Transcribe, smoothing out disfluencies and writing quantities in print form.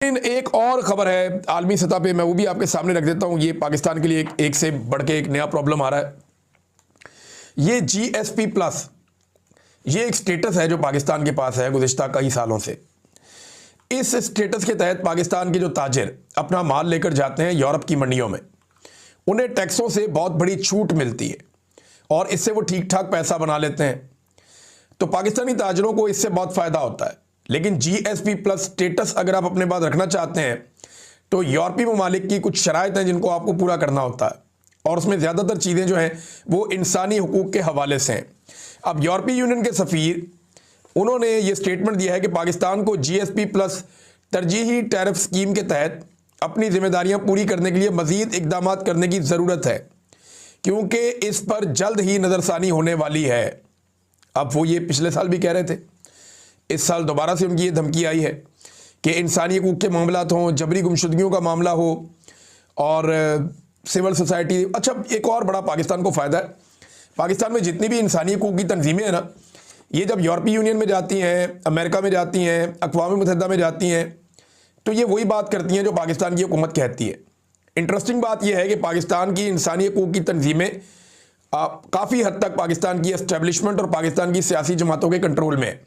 एक और खबर है आलमी सतह पे, मैं वो भी आपके सामने रख देता हूं। ये पाकिस्तान के लिए एक से बढ़ के एक नया प्रॉब्लम आ रहा है। ये GSP प्लस, ये एक स्टेटस है जो पाकिस्तान के पास है गुज़िश्ता कई सालों से। इस स्टेटस के तहत पाकिस्तान के जो ताजिर अपना माल लेकर जाते हैं यूरोप की मंडियों में, उन्हें टैक्सों से बहुत बड़ी छूट मिलती है और इससे वो ठीक ठाक पैसा बना लेते हैं। तो पाकिस्तानी ताजिरों को इससे बहुत फ़ायदा होता है। लेकिन GSP प्लस स्टेटस अगर आप अपने पास रखना चाहते हैं तो यूरोपीय ममालिक की कुछ शराइत हैं जिनको आपको पूरा करना होता है, और उसमें ज़्यादातर चीज़ें जो हैं वो इंसानी हुकूक के हवाले से हैं। अब यूरोपीय यूनियन के सफ़ीर उन्होंने ये स्टेटमेंट दिया है कि पाकिस्तान को GSP प्लस तरजीही टैरिफ स्कीम के तहत अपनी जिम्मेदारियां पूरी करने के लिए मज़ीद इकदाम करने की ज़रूरत है, क्योंकि इस पर जल्द ही नज़रसानी होने वाली है। अब वो ये पिछले साल भी कह रहे थे, इस साल दोबारा से उनकी ये धमकी आई है कि इंसानी हकूक़ के मामलात हों, जबरी गुमशुदगियों का मामला हो और सिविल सोसाइटी। अच्छा, एक और बड़ा पाकिस्तान को फ़ायदा है। पाकिस्तान में जितनी भी इंसानी हकूक़ की तंजीमें हैं ना, ये जब यूरोपीय यूनियन में जाती हैं, अमेरिका में जाती हैं, अक़वाम मुत्तहिदा में जाती हैं, तो ये वही बात करती हैं जो पाकिस्तान की हुकूमत कहती है। इंटरेस्टिंग बात यह है कि पाकिस्तान की इंसानी हकूक़ की तंजीमें काफ़ी हद तक पाकिस्तान की एस्टेब्लिशमेंट और पाकिस्तान की सियासी जमातों के कंट्रोल में है।